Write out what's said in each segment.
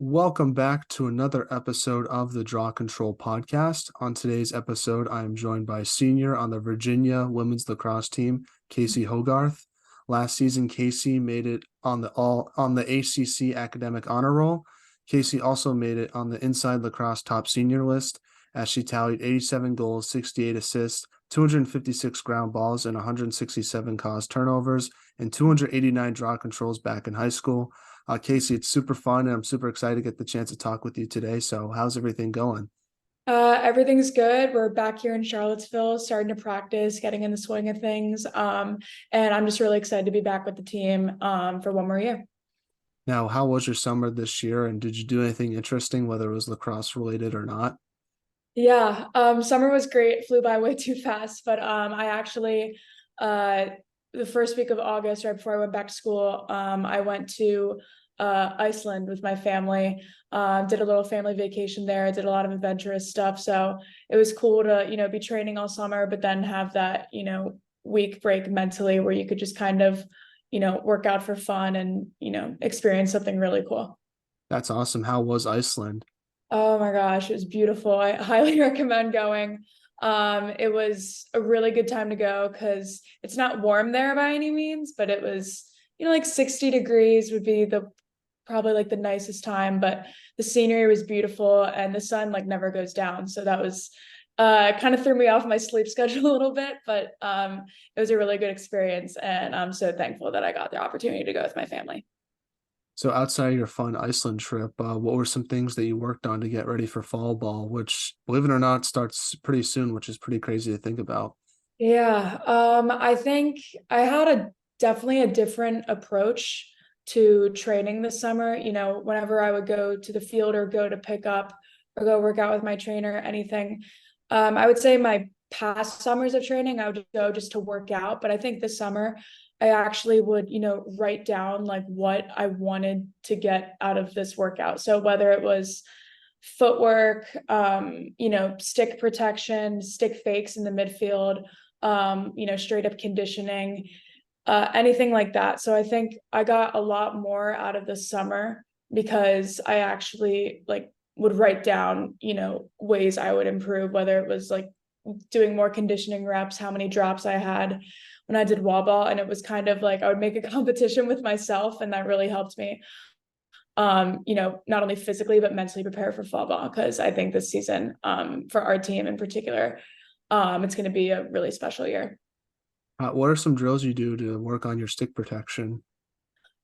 Welcome back to another episode of the Draw Control podcast. On today's episode, I am joined by senior on the Virginia women's lacrosse team, Kacy Hogarth. Last season, Kacy made it on the ACC Academic Honor Roll. Kacy also made it on the Inside Lacrosse Top Senior list as she tallied 87 goals, 68 assists, 256 ground balls, and 167 caused turnovers, and 289 draw controls back in high school. Kacy, it's super fun, and I'm super excited to get the chance to talk with you today. So, how's everything going? Everything's good. We're back here in Charlottesville, starting to practice, getting in the swing of things. And I'm just really excited to be back with the team for one more year. Now, how was your summer this year, and did you do anything interesting, whether it was lacrosse related or not? Yeah, summer was great, flew by way too fast, but I actually the first week of August, right before I went back to school, I went to Iceland with my family. Did a little family vacation there, did a lot of adventurous stuff. So it was cool to, be training all summer, but then have that, week break mentally where you could just kind of, work out for fun and, experience something really cool. That's awesome. How was Iceland? Oh my gosh, it was beautiful. I highly recommend going. It was a really good time to go because it's not warm there by any means, but it was, like 60 degrees would be the probably like the nicest time, but the scenery was beautiful and the sun like never goes down. So that was kind of threw me off my sleep schedule a little bit, but it was a really good experience and I'm so thankful that I got the opportunity to go with my family. So, outside of your fun Iceland trip, what were some things that you worked on to get ready for fall ball, which, believe it or not, starts pretty soon, which is pretty crazy to think about? Yeah, I think I had a definitely a different approach to training this summer. Whenever I would go to the field or go to pick up or go work out with my trainer, anything. I would say my past summers of training, I would go just to work out. But I think this summer, I actually would, write down like what I wanted to get out of this workout. So whether it was footwork, stick protection, stick fakes in the midfield, straight up conditioning, anything like that. So I think I got a lot more out of the summer because I actually like would write down, ways I would improve, whether it was like doing more conditioning reps, how many drops I had when I did wall ball. And it was kind of like I would make a competition with myself, and that really helped me not only physically but mentally prepare for fall ball because I think this season, for our team in particular, it's going to be a really special year. What are some drills you do to work on your stick protection?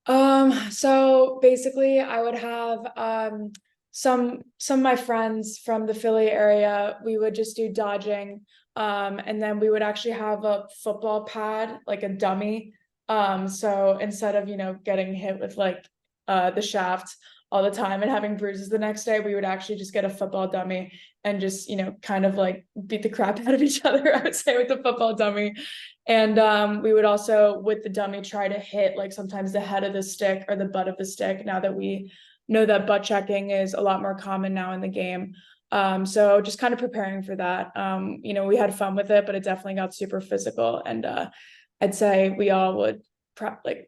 So basically I would have some of my friends from the Philly area, we would just do dodging. And then we would actually have a football pad, like a dummy. So instead of, getting hit with like the shaft all the time and having bruises the next day, we would actually just get a football dummy and just, kind of like beat the crap out of each other, I would say, with the football dummy. And we would also, with the dummy, try to hit like sometimes the head of the stick or the butt of the stick now that we know that butt checking is a lot more common now in the game. So just kind of preparing for that. We had fun with it, but it definitely got super physical. And I'd say we all would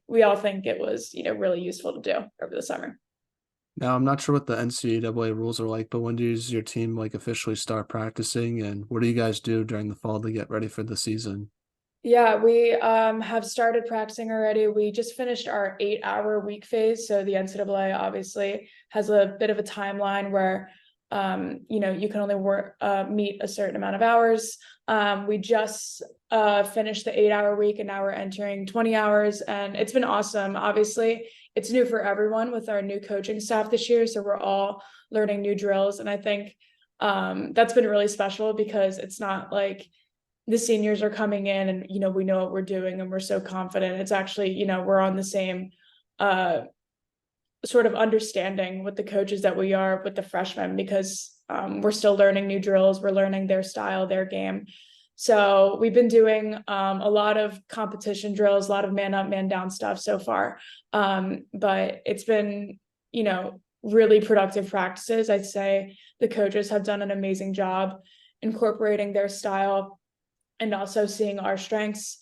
we all think it was, really useful to do over the summer. Now, I'm not sure what the NCAA rules are like, but when does your team like officially start practicing, and what do you guys do during the fall to get ready for the season? Yeah, we have started practicing already. We just finished our 8-hour week phase. So the NCAA obviously has a bit of a timeline where you can only work meet a certain amount of hours. We just finished the 8-hour week and now we're entering 20 hours and it's been awesome. Obviously, it's new for everyone with our new coaching staff this year. So we're all learning new drills. And I think that's been really special because it's not like the seniors are coming in and we know what we're doing and we're so confident. It's actually, we're on the same sort of understanding with the coaches that we are with the freshmen because we're still learning new drills, we're learning their style, their game. So we've been doing a lot of competition drills, a lot of man up, man down stuff so far, but it's been really productive practices. I'd say the coaches have done an amazing job incorporating their style and also seeing our strengths.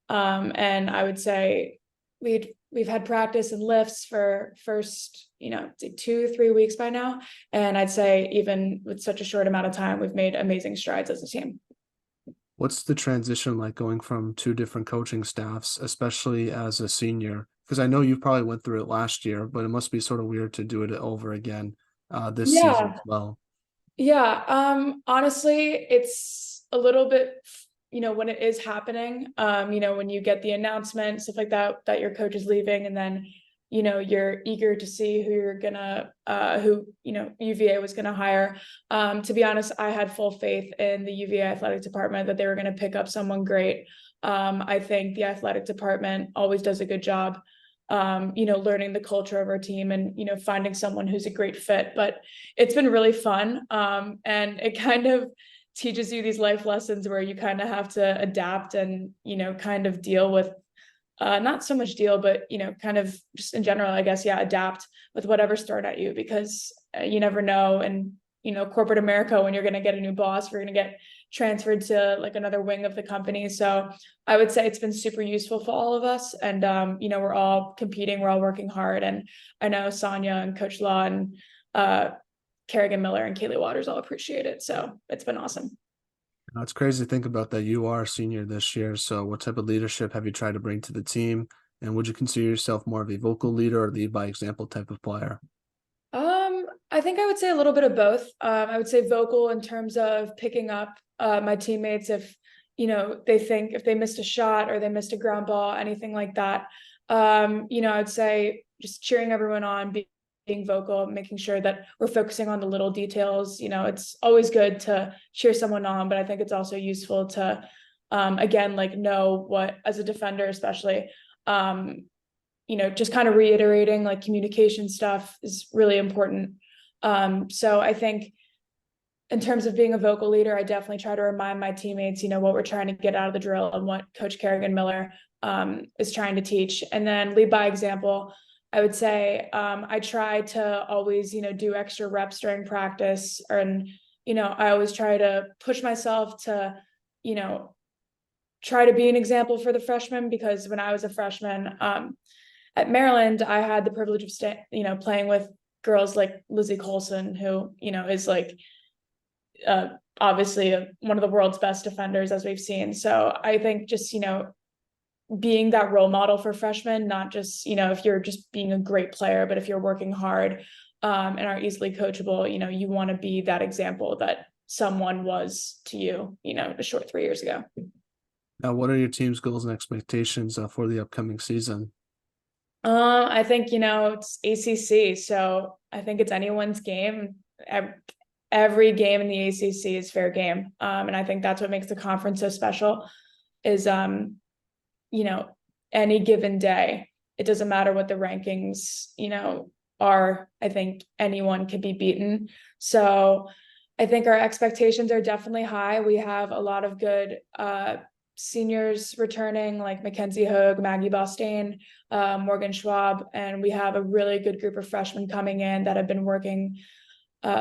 And I would say we we've had practice and lifts for first, 2-3 weeks by now. And I'd say even with such a short amount of time, we've made amazing strides as a team. What's the transition like going from two different coaching staffs, especially as a senior? Because I know you probably went through it last year, but it must be sort of weird to do it over again this season Yeah. as well. Yeah. Honestly, it's a little bit, when it is happening, when you get the announcement, stuff like that, that your coach is leaving, and then, you're eager to see who you're gonna, UVA was gonna hire. To be honest, I had full faith in the UVA athletic department that they were gonna pick up someone great. I think the athletic department always does a good job, learning the culture of our team and, finding someone who's a great fit. But it's been really fun. And it kind of teaches you these life lessons where you kind of have to adapt and, kind of deal with, not so much deal, but, kind of just in general, I guess, yeah, adapt with whatever's thrown at you, because you never know. And, corporate America, when you're going to get a new boss, you're going to get transferred to like another wing of the company. So I would say it's been super useful for all of us. And, we're all competing, we're all working hard. And I know Sonia and Coach Law and Kerrigan Miller and Kaylee Waters all appreciate it. So it's been awesome. It's crazy to think about that you are a senior this year. So, what type of leadership have you tried to bring to the team? And would you consider yourself more of a vocal leader or lead by example type of player? I think I would say a little bit of both. I would say vocal in terms of picking up my teammates if, they think if they missed a shot or they missed a ground ball, anything like that. I'd say just cheering everyone on, being vocal, making sure that we're focusing on the little details. It's always good to cheer someone on, but I think it's also useful to, again, like know what, as a defender, especially, just kind of reiterating like communication stuff is really important. So I think in terms of being a vocal leader, I definitely try to remind my teammates, what we're trying to get out of the drill and what Coach Kerrigan Miller is trying to teach. And then lead by example. I would say I try to always, do extra reps during practice, and, I always try to push myself to, try to be an example for the freshmen, because when I was a freshman at Maryland, I had the privilege of playing with girls like Lizzie Colson, who, is like obviously one of the world's best defenders, as we've seen. So I think just, being that role model for freshmen, not just, if you're just being a great player, but if you're working hard and are easily coachable, you want to be that example that someone was to you, a short 3 years ago. Now, what are your team's goals and expectations for the upcoming season? I think, it's ACC, so I think it's anyone's game. Every game in the ACC is fair game. And I think that's what makes the conference so special is, any given day, it doesn't matter what the rankings, are. I think anyone could be beaten. So I think our expectations are definitely high. We have a lot of good seniors returning, like Mackenzie Hogue, Maggie Bostain, Morgan Schwab, and we have a really good group of freshmen coming in that have been working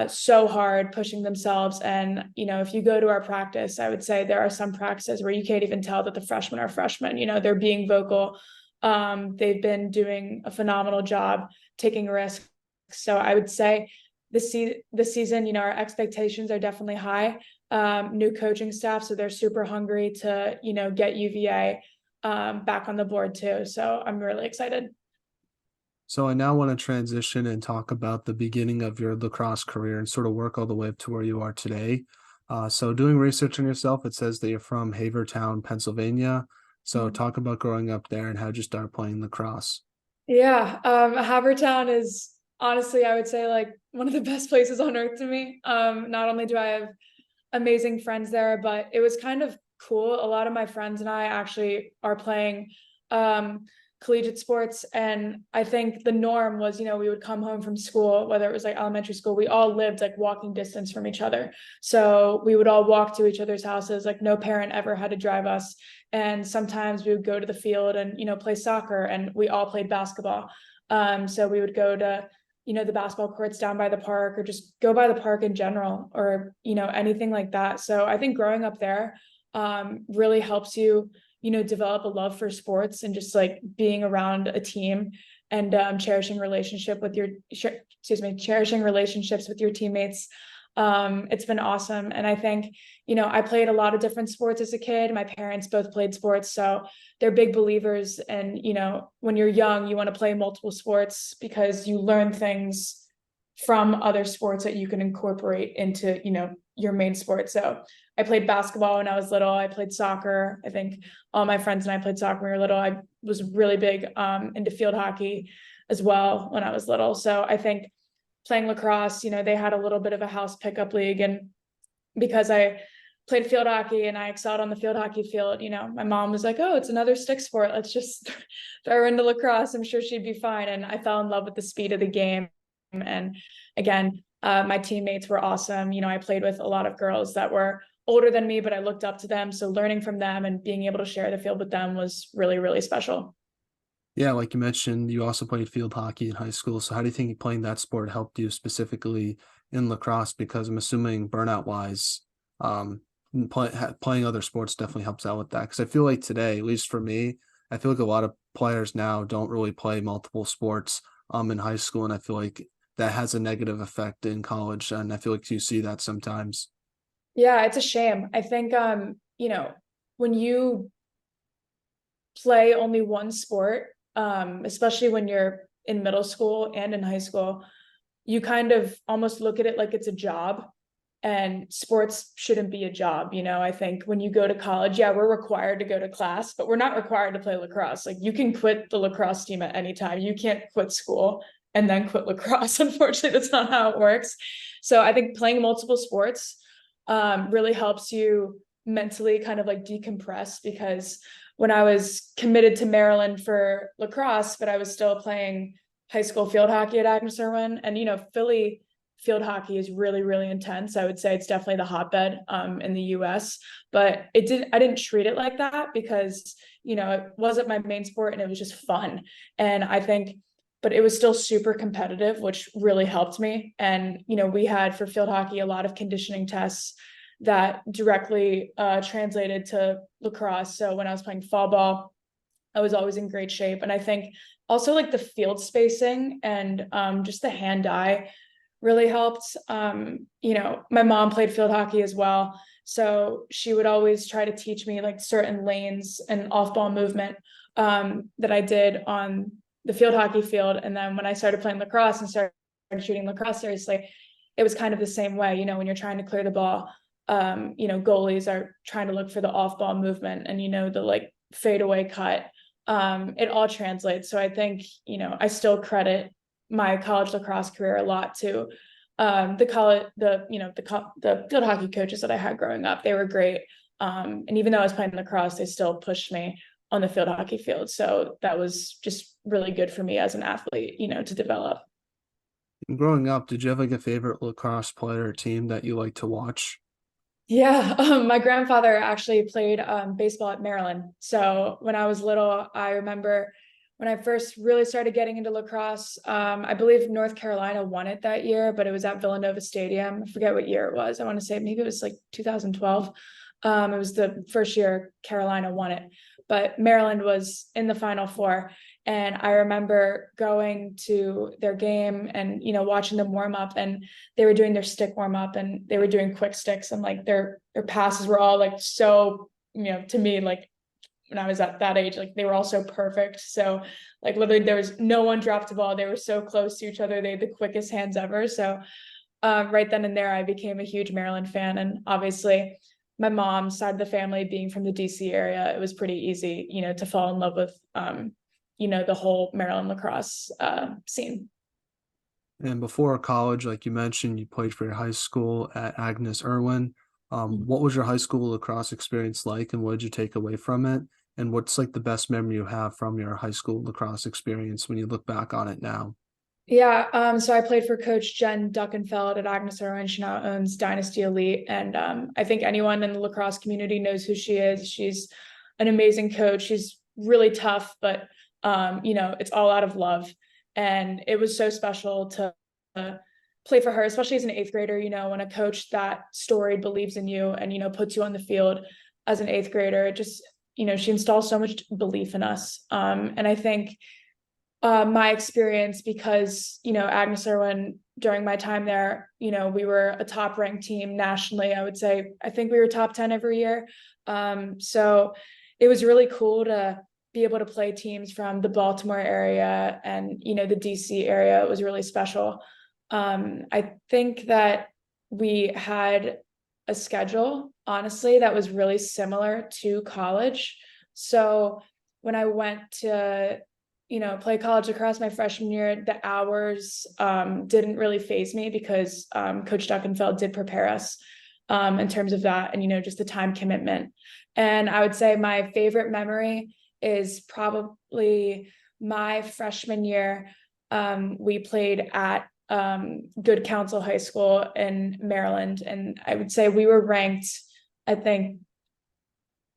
so hard, pushing themselves. And, if you go to our practice, I would say there are some practices where you can't even tell that the freshmen are freshmen. They're being vocal. They've been doing a phenomenal job taking risks. So I would say this season, our expectations are definitely high. New coaching staff, so they're super hungry to, get UVA back on the board too. So I'm really excited. So I now want to transition and talk about the beginning of your lacrosse career and sort of work all the way up to where you are today. So doing research on yourself, it says that you're from Havertown, Pennsylvania. So talk about growing up there and how'd you start playing lacrosse? Yeah, Havertown is honestly, I would say, like one of the best places on earth to me. Not only do I have amazing friends there, but it was kind of cool. A lot of my friends and I actually are playing collegiate sports, and I think the norm was, we would come home from school, whether it was like elementary school, we all lived like walking distance from each other. So we would all walk to each other's houses, like no parent ever had to drive us. And sometimes we would go to the field and, play soccer, and we all played basketball. So we would go to, the basketball courts down by the park, or just go by the park in general, or, anything like that. So I think growing up there really helps you, develop a love for sports and just like being around a team and cherishing relationships with your teammates. It's been awesome. And I think, I played a lot of different sports as a kid. My parents both played sports, so they're big believers. And, when you're young, you want to play multiple sports because you learn things from other sports that you can incorporate into, your main sport. So I played basketball when I was little. I played soccer. I think all my friends and I played soccer when we were little. I was really big into field hockey as well when I was little. So I think playing lacrosse, they had a little bit of a house pickup league. And because I played field hockey and I excelled on the field hockey field, my mom was like, oh, it's another stick sport. Let's just throw her into lacrosse. I'm sure she'd be fine. And I fell in love with the speed of the game. And again, my teammates were awesome. I played with a lot of girls that were older than me, but I looked up to them. So learning from them and being able to share the field with them was really, really special. Yeah, like you mentioned, you also played field hockey in high school. So how do you think playing that sport helped you specifically in lacrosse? Because I'm assuming burnout wise, playing other sports definitely helps out with that. Because I feel like today, at least for me, I feel like a lot of players now don't really play multiple sports in high school, and I feel like that has a negative effect in college. And I feel like you see that sometimes. Yeah, it's a shame. I think when you play only one sport, especially when you're in middle school and in high school, you kind of almost look at it like it's a job, and sports shouldn't be a job. I think when you go to college, yeah, we're required to go to class, but we're not required to play lacrosse. Like, you can quit the lacrosse team at any time. You can't quit school and then quit lacrosse. Unfortunately, that's not how it works. So I think playing multiple sports really helps you mentally kind of like decompress, because when I was committed to Maryland for lacrosse, but I was still playing high school field hockey at Agnes Irwin. And, Philly field hockey is really, really intense. I would say it's definitely the hotbed in the US, but I didn't treat it like that because, it wasn't my main sport and it was just fun. And I think, but it was still super competitive, which really helped me. And, we had for field hockey a lot of conditioning tests that directly translated to lacrosse. So when I was playing fall ball, I was always in great shape. And I think also like the field spacing and just the hand-eye really helped. My mom played field hockey as well. So she would always try to teach me like certain lanes and off-ball movement that I did on the field hockey field. And then when I started playing lacrosse and started shooting lacrosse seriously, it was kind of the same way. When you're trying to clear the ball, goalies are trying to look for the off-ball movement and, the like fadeaway cut. It all translates. So I think, I still credit my college lacrosse career a lot to the field hockey coaches that I had growing up. They were great. And even though I was playing lacrosse, they still pushed me on the field hockey field. So that was just really good for me as an athlete, to develop. Growing up, did you have like a favorite lacrosse player or team that you like to watch? Yeah, my grandfather actually played baseball at Maryland. So when I was little, I remember when I first really started getting into lacrosse, I believe North Carolina won it that year, but it was at Villanova Stadium. I forget what year it was. I want to say maybe it was like 2012. It was the first year Carolina won it, but Maryland was in the Final Four. And I remember going to their game and, watching them warm up, and they were doing their stick warm up and they were doing quick sticks, and like their passes were all like, so, to me, like when I was at that age, like they were all so perfect. So like literally there was no one dropped the ball. They were so close to each other. They had the quickest hands ever. So right then and there, I became a huge Maryland fan. And obviously my mom's side of the family being from the DC area, it was pretty easy, to fall in love with, the whole Maryland lacrosse scene. And before college, like you mentioned, you played for your high school at Agnes Irwin. What was your high school lacrosse experience like, and what did you take away from it? And what's like the best memory you have from your high school lacrosse experience when you look back on it now? Yeah, so I played for Coach Jen Duckenfeld at Agnes Irwin. She now owns Dynasty Elite, and I think anyone in the lacrosse community knows who she is. She's an amazing coach. She's really tough, but it's all out of love. And it was so special to play for her, especially as an eighth grader, when a coach that storied believes in you and, puts you on the field as an eighth grader. It just, she installs so much belief in us. And I think my experience, because, Agnes Irwin, during my time there, we were a top ranked team nationally. I would say, I think we were top 10 every year. So it was really cool to be able to play teams from the Baltimore area and, the DC area. It was really special. I think that we had a schedule, honestly, that was really similar to college. So when I went to, play college lacrosse my freshman year, the hours didn't really faze me because Coach Duckenfeld did prepare us in terms of that and, just the time commitment. And I would say my favorite memory is probably my freshman year. We played at Good Counsel High School in Maryland, and I would say we were ranked, I think,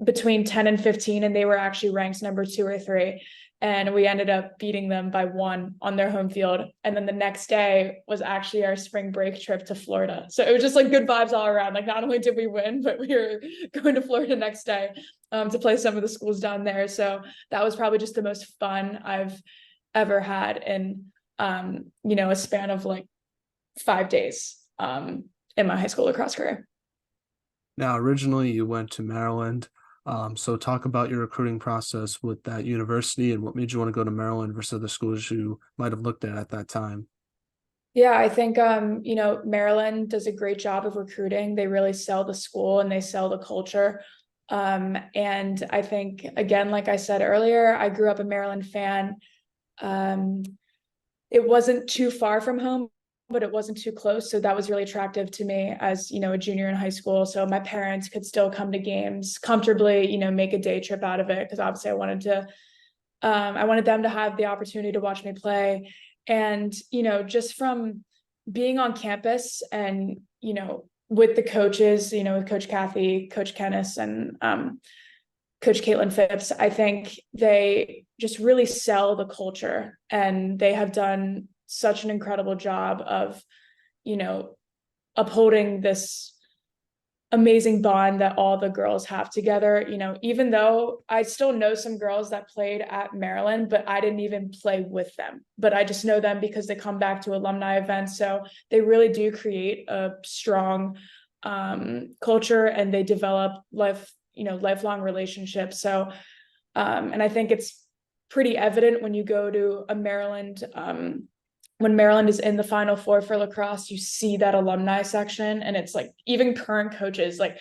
between 10 and 15, and they were actually ranked number 2 or 3. And we ended up beating them by 1 on their home field. And then the next day was actually our spring break trip to Florida. So it was just like good vibes all around. Like, not only did we win, but we were going to Florida next day to play some of the schools down there. So that was probably just the most fun I've ever had in, a span of like 5 days in my high school lacrosse career. Now, originally you went to Maryland. So talk about your recruiting process with that university and what made you want to go to Maryland versus other schools you might have looked at that time. Yeah, I think Maryland does a great job of recruiting. They really sell the school and they sell the culture. And I think, again, like I said earlier, I grew up a Maryland fan. It wasn't too far from home, but it wasn't too close. So that was really attractive to me as, a junior in high school. So my parents could still come to games comfortably, make a day trip out of it. Cause obviously I wanted them to have the opportunity to watch me play. And, just from being on campus and, with the coaches, with Coach Kathy, Coach Kennis, and Coach Caitlin Phipps, I think they just really sell the culture, and they have done such an incredible job of, upholding this amazing bond that all the girls have together. Even though I still know some girls that played at Maryland, but I didn't even play with them, but I just know them because they come back to alumni events. So they really do create a strong culture, and they develop lifelong relationships. So and I think it's pretty evident when you go to a Maryland when Maryland is in the Final Four for lacrosse, you see that alumni section, and it's like even current coaches, like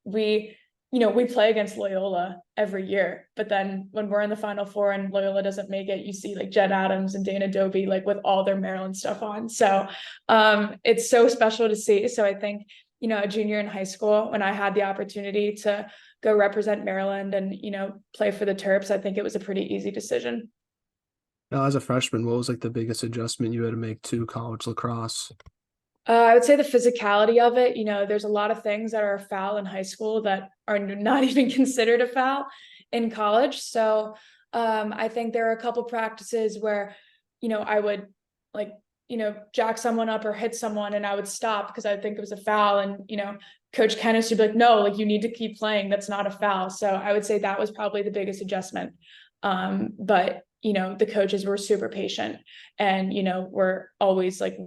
we play against Loyola every year, but then when we're in the Final Four and Loyola doesn't make it, you see like Jen Adams and Dana Dobie, like with all their Maryland stuff on. So it's so special to see. So I think, a junior in high school, when I had the opportunity to go represent Maryland and, play for the Terps, I think it was a pretty easy decision. Now, as a freshman, what was like the biggest adjustment you had to make to college lacrosse? I would say the physicality of it. There's a lot of things that are a foul in high school that are not even considered a foul in college. So I think there are a couple practices where, I would like, jack someone up or hit someone, and I would stop because I think it was a foul. And, Coach Kennis would be like, no, like you need to keep playing. That's not a foul. So I would say that was probably the biggest adjustment. But the coaches were super patient and, were always like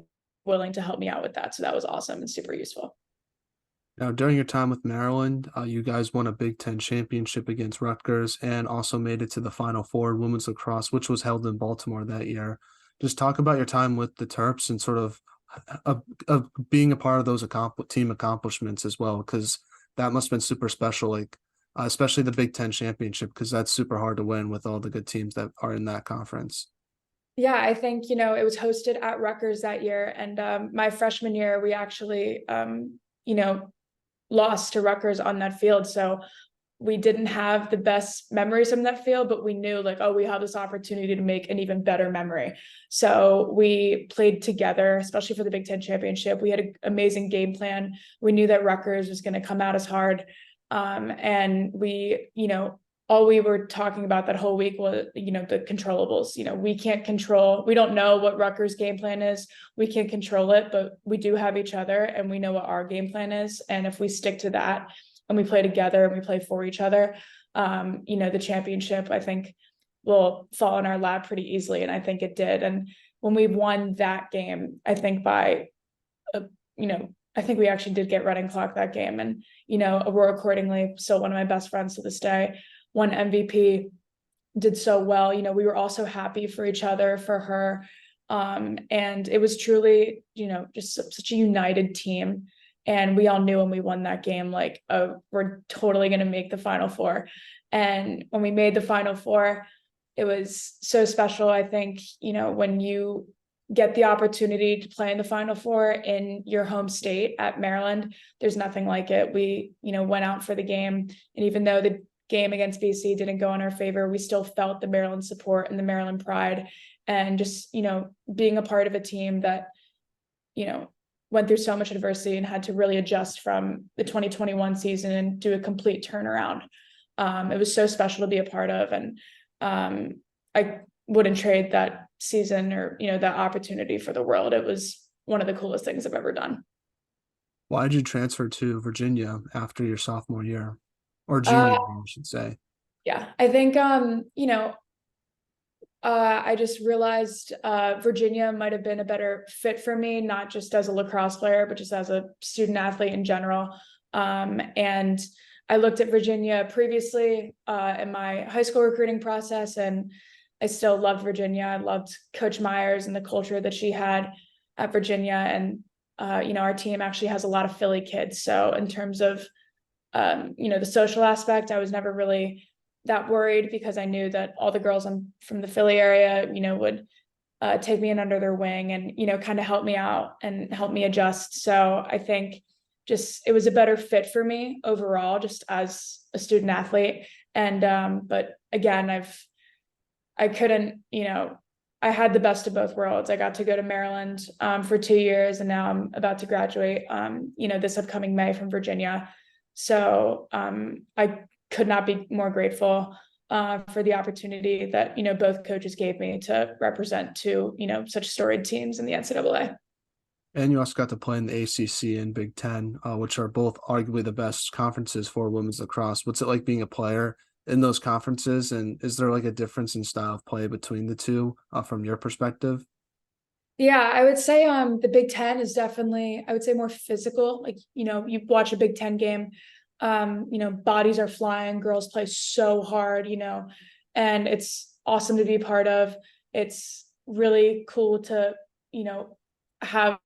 willing to help me out with that. So that was awesome and super useful. Now, during your time with Maryland, you guys won a Big Ten championship against Rutgers and also made it to the Final Four in women's lacrosse, which was held in Baltimore that year. Just talk about your time with the Terps and sort of being a part of those team accomplishments as well, because that must have been super special, like especially the Big Ten championship, because that's super hard to win with all the good teams that are in that conference. Yeah, I think, it was hosted at Rutgers that year. And my freshman year, we actually, lost to Rutgers on that field. So we didn't have the best memories from that field, but we knew like, oh, we have this opportunity to make an even better memory. So we played together, especially for the Big Ten championship. We had an amazing game plan. We knew that Rutgers was going to come out as hard. And we, all we were talking about that whole week was, the controllables. We don't know what Rutgers' game plan is. We can't control it, but we do have each other and we know what our game plan is. And if we stick to that and we play together and we play for each other, the championship, I think, will fall in our lap pretty easily. And I think it did. And when we won that game, I think I think we actually did get running clock that game. And, Aurora Accordingly, still one of my best friends to this day, won MVP, did so well. We were also happy for each other, for her. And it was truly, just such a united team. And we all knew when we won that game, like, oh, we're totally going to make the Final Four. And when we made the Final Four, it was so special. I think, when you get the opportunity to play in the Final Four in your home state at Maryland, there's nothing like it. We, went out for the game. And even though the game against BC didn't go in our favor, we still felt the Maryland support and the Maryland pride. And just, being a part of a team that, went through so much adversity and had to really adjust from the 2021 season and do a complete turnaround. It was so special to be a part of. And I wouldn't trade that season or, that opportunity for the world. It was one of the coolest things I've ever done. Why did you transfer to Virginia after your sophomore year, or junior year, I should say? Yeah, I think, I just realized Virginia might have been a better fit for me, not just as a lacrosse player, but just as a student athlete in general. And I looked at Virginia previously in my high school recruiting process, and I still loved Virginia. I loved Coach Myers and the culture that she had at Virginia. And, our team actually has a lot of Philly kids. So in terms of, the social aspect, I was never really that worried, because I knew that all the girls from the Philly area, would take me in under their wing and, kind of help me out and help me adjust. So I think just it was a better fit for me overall, just as a student athlete. And but again, I couldn't, I had the best of both worlds. I got to go to Maryland for 2 years, and now I'm about to graduate this upcoming May from Virginia. So I could not be more grateful for the opportunity that, both coaches gave me to represent two, such storied teams in the NCAA. And you also got to play in the ACC and Big Ten, which are both arguably the best conferences for women's lacrosse. What's it like being a player in those conferences? And is there like a difference in style of play between the two from your perspective? Yeah, I would say the Big Ten is definitely, I would say, more physical. Like, you watch a Big Ten game, bodies are flying, girls play so hard, and it's awesome to be part of. It's really cool to, have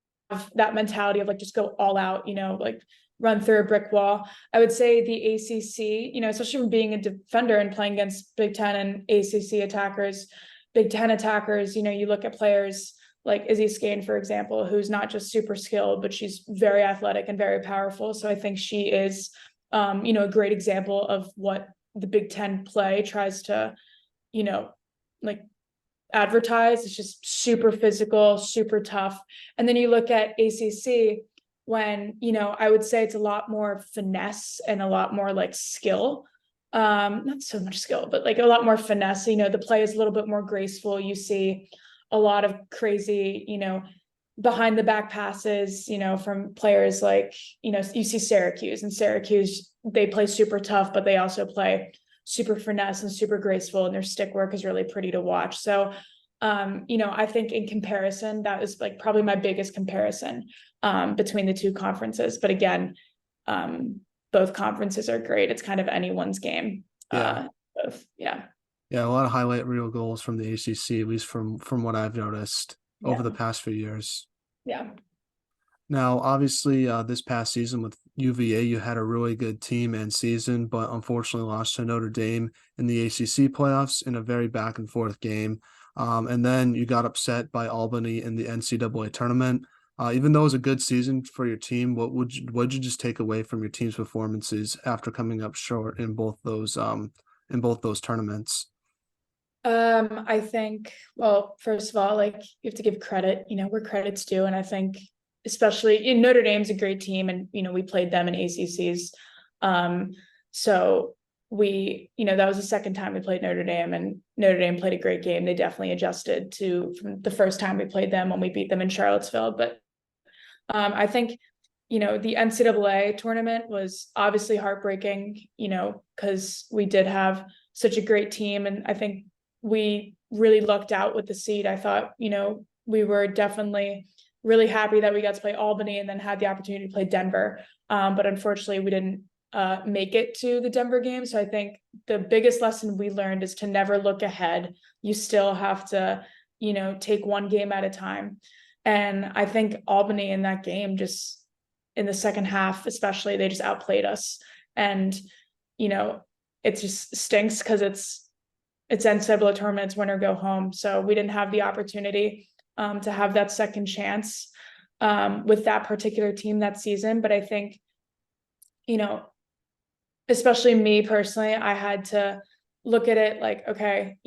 that mentality of like just go all out, like run through a brick wall. I would say the ACC, especially from being a defender and playing against Big Ten and ACC attackers, Big Ten attackers, you look at players like Izzy Skane, for example, who's not just super skilled, but she's very athletic and very powerful. So I think she is, a great example of what the Big Ten play tries to, like advertise. It's just super physical, super tough. And then you look at ACC, when, I would say it's a lot more finesse and a lot more like skill. Not so much skill, but like a lot more finesse. The play is a little bit more graceful. You see a lot of crazy, behind the back passes, from players like, you see Syracuse, and Syracuse, they play super tough, but they also play super finesse and super graceful, and their stick work is really pretty to watch. So, I think in comparison, that is like probably my biggest comparison between the two conferences. But again, both conferences are great. It's kind of anyone's game. Yeah. Both. Yeah. Yeah, a lot of highlight reel goals from the ACC, at least from what I've noticed over the past few years. Yeah. Now, obviously, this past season with UVA, you had a really good team and season, but unfortunately lost to Notre Dame in the ACC playoffs in a very back and forth game. And then you got upset by Albany in the NCAA tournament. Even though it was a good season for your team, what'd you just take away from your team's performances after coming up short in both those tournaments? I think, well, first of all, like you have to give credit, where credit's due. And I think especially in Notre Dame's a great team, and, we played them in ACCs. So we, that was the second time we played Notre Dame, and Notre Dame played a great game. They definitely adjusted to from the first time we played them when we beat them in Charlottesville. But I think the NCAA tournament was obviously heartbreaking, because we did have such a great team. And I think we really lucked out with the seed. I thought, we were definitely really happy that we got to play Albany and then had the opportunity to play Denver. But unfortunately, we didn't make it to the Denver game. So I think the biggest lesson we learned is to never look ahead. You still have to, take one game at a time. And I think Albany in that game, just in the second half, especially, they just outplayed us. And, it just stinks because it's NCAA tournament, it's win or go home. So we didn't have the opportunity to have that second chance with that particular team that season. But I think, especially me personally, I had to look at it like, okay,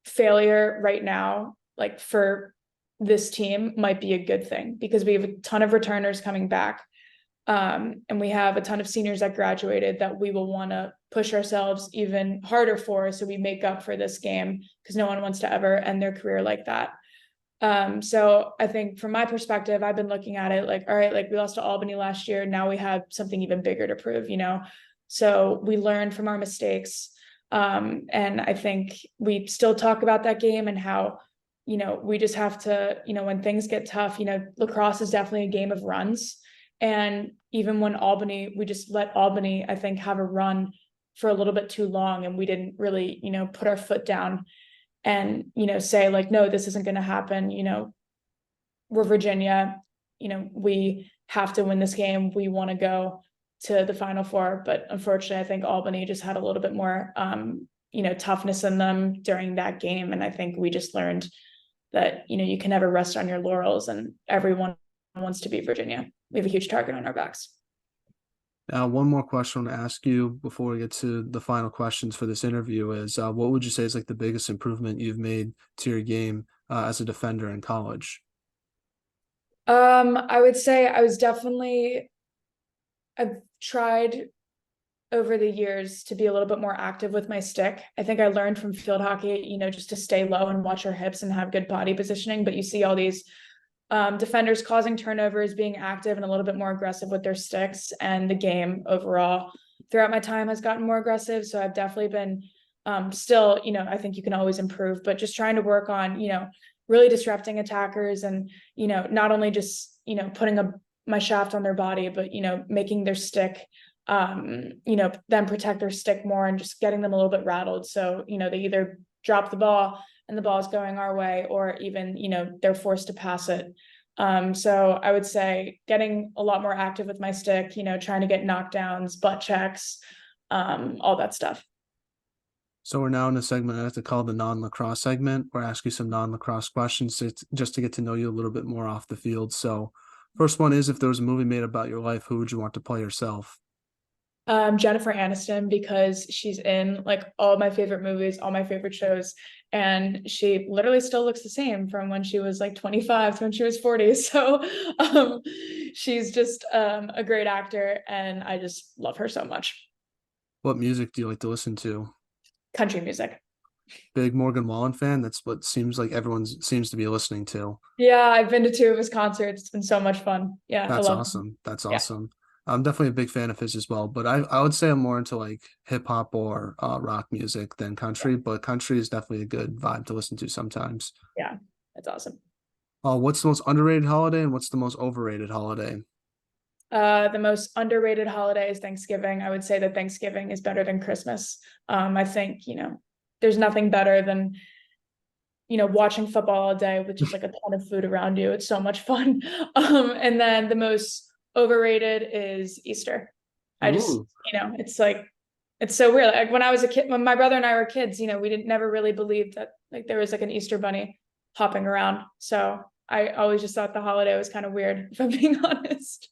failure right now, like for this team might be a good thing because we have a ton of returners coming back. And we have a ton of seniors that graduated that we will want to push ourselves even harder for, so we make up for this game, because no one wants to ever end their career like that. So I think from my perspective, I've been looking at it like, all right, like we lost to Albany last year. Now we have something even bigger to prove, so we learned from our mistakes. And I think we still talk about that game and how, we just have to, when things get tough, lacrosse is definitely a game of runs. And even when Albany, we just let Albany, I think, have a run for a little bit too long. And we didn't really, put our foot down and, say like, no, this isn't going to happen. We're Virginia, we have to win this game. We want to go to the Final Four. But unfortunately, I think Albany just had a little bit more, toughness in them during that game. And I think we just learned that, you can never rest on your laurels, and everyone wants to beat Virginia. We have a huge target on our backs. Now, one more question to ask you before we get to the final questions for this interview is, what would you say is like the biggest improvement you've made to your game as a defender in college? I would say I've tried over the years to be a little bit more active with my stick. I think I learned from field hockey, just to stay low and watch our hips and have good body positioning. But you see all these defenders causing turnovers, being active and a little bit more aggressive with their sticks, and the game overall throughout my time has gotten more aggressive. So I've definitely been still, I think you can always improve, but just trying to work on, really disrupting attackers and, not only just, putting my shaft on their body, but, making their stick, then protect their stick more and just getting them a little bit rattled. So, they either drop the ball and the ball is going our way, or even, they're forced to pass it. So I would say getting a lot more active with my stick, trying to get knockdowns, butt checks, all that stuff. So we're now in a segment I have to call the non-lacrosse segment, where I ask you some non-lacrosse questions just to get to know you a little bit more off the field. So first one is, if there was a movie made about your life, who would you want to play yourself? Jennifer Aniston, because she's in like all my favorite movies, all my favorite shows, and she literally still looks the same from when she was like 25 to when she was 40. So she's just a great actor, and I just love her so much. What music do you like to listen to? Country music. Big Morgan Wallen fan? That's what seems like everyone seems to be listening to. Yeah, I've been to 2 of his concerts. It's been so much fun. Yeah, I That's love him. awesome. That's Yeah. awesome. I'm definitely a big fan of his as well, but I would say I'm more into like hip hop or rock music than country, but country is definitely a good vibe to listen to sometimes. Yeah, that's awesome. What's the most underrated holiday and what's the most overrated holiday? The most underrated holiday is Thanksgiving. I would say that Thanksgiving is better than Christmas. I think, there's nothing better than, watching football all day with just like a ton of food around you. It's so much fun. And then the most overrated is Easter. I just, Ooh. it's like, it's so weird. Like when I was a kid, when my brother and I were kids, we didn't never really believe that like there was like an Easter bunny hopping around. So I always just thought the holiday was kind of weird, if I'm being honest.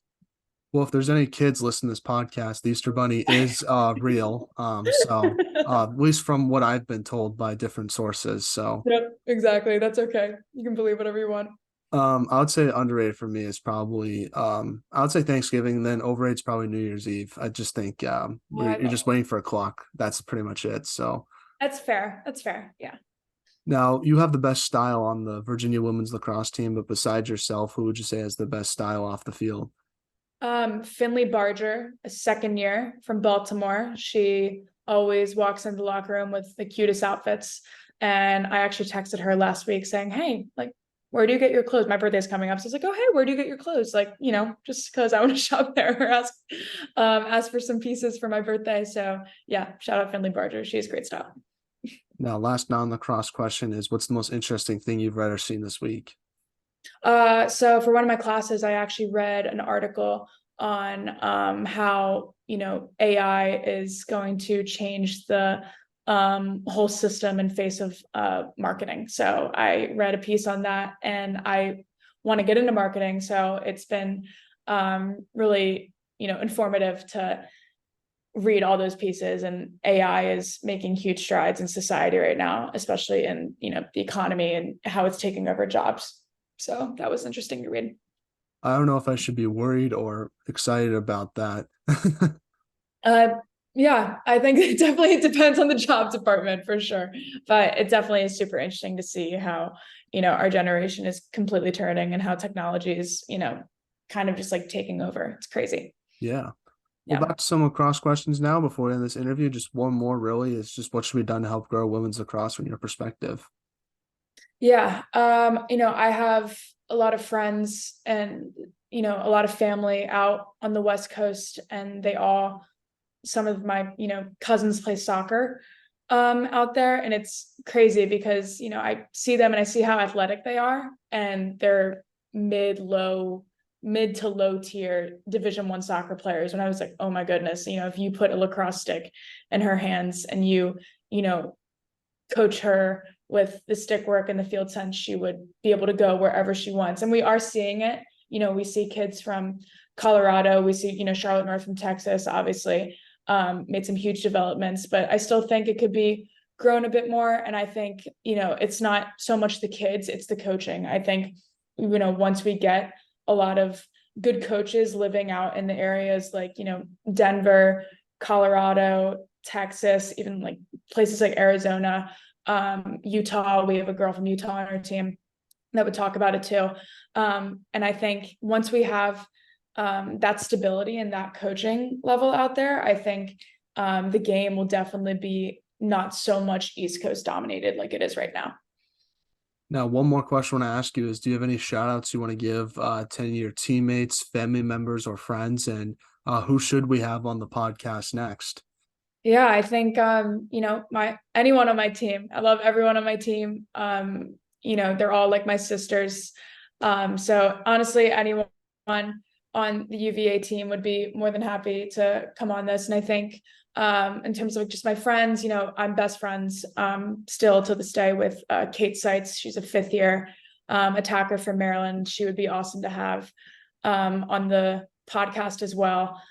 Well, if there's any kids listening to this podcast, the Easter Bunny is real. So at least from what I've been told by different sources. So Yep, exactly. That's okay. You can believe whatever you want. I would say underrated for me is probably I would say Thanksgiving, and then overrated is probably New Year's Eve. I just think I you're love just waiting for a clock. That's pretty much it. So That's fair. That's fair. Yeah. now you have the best style on the Virginia women's lacrosse team, but besides yourself, who would you say has the best style off the field? Finley Barger, a second year from Baltimore. She always walks into the locker room with the cutest outfits. And I actually texted her last week saying, hey, like, where do you get your clothes? My birthday's coming up. So I was like, oh, hey, where do you get your clothes? Like, just because I want to shop there or ask for some pieces for my birthday. So yeah, shout out Finley Barger. She has great style. Now, last non-lacrosse question is, what's the most interesting thing you've read or seen this week? So for one of my classes, I actually read an article on how AI is going to change the whole system in face of marketing. So I read a piece on that, and I want to get into marketing. So it's been really informative to read all those pieces. And AI is making huge strides in society right now, especially in the economy and how it's taking over jobs. So that was interesting to read. I don't know if I should be worried or excited about that. Uh, yeah, I think it definitely depends on the job department for sure. But it definitely is super interesting to see how, our generation is completely turning and how technology is, kind of just like taking over. It's crazy. Yeah. Well, Yeah. back to some lacrosse questions now before we end this interview. Just one more really is just what should be done to help grow women's lacrosse from your perspective? Yeah. I have a lot of friends and, a lot of family out on the West Coast, and some of my, cousins play soccer out there. And it's crazy because, I see them and I see how athletic they are, and they're mid to low tier Division I soccer players. When I was like, oh my goodness, if you put a lacrosse stick in her hands and you know, coach her with the stick work and the field sense, she would be able to go wherever she wants. And we are seeing it. We see kids from Colorado, we see, Charlotte North from Texas, obviously, made some huge developments, but I still think it could be grown a bit more. And I think, it's not so much the kids, it's the coaching. I think, once we get a lot of good coaches living out in the areas like, Denver, Colorado, Texas, even like places like Arizona, Utah. We have a girl from Utah on our team that would talk about it too. And I think once we have that stability and that coaching level out there, I think the game will definitely be not so much East Coast dominated like it is right now. Now, one more question I want to ask you is, do you have any shout outs you want to give to any of your teammates, family members, or friends? And who should we have on the podcast next? Yeah, I think anyone on my team. I love everyone on my team. They're all like my sisters. So honestly, anyone on the UVA team would be more than happy to come on this. And I think in terms of just my friends, I'm best friends still to this day with Kate Seitz. She's a fifth year attacker from Maryland. She would be awesome to have on the podcast as well.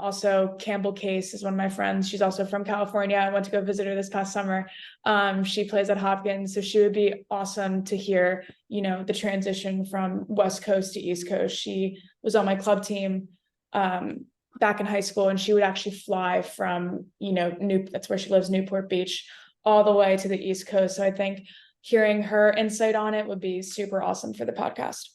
Also Campbell Case is one of my friends. She's also from California. I went to go visit her this past summer. She plays at Hopkins, so she would be awesome to hear, the transition from West Coast to East Coast. She was on my club team back in high school, and she would actually fly from, that's where she lives, Newport Beach, all the way to the East Coast. So I think hearing her insight on it would be super awesome for the podcast.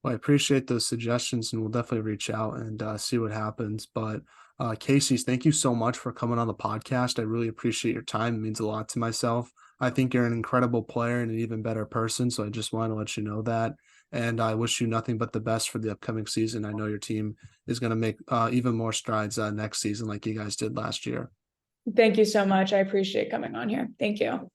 Well, I appreciate those suggestions, and we'll definitely reach out and see what happens. But Kacy, thank you so much for coming on the podcast. I really appreciate your time. It means a lot to myself. I think you're an incredible player and an even better person. So I just want to let you know that. And I wish you nothing but the best for the upcoming season. I know your team is going to make even more strides next season like you guys did last year. Thank you so much. I appreciate coming on here. Thank you.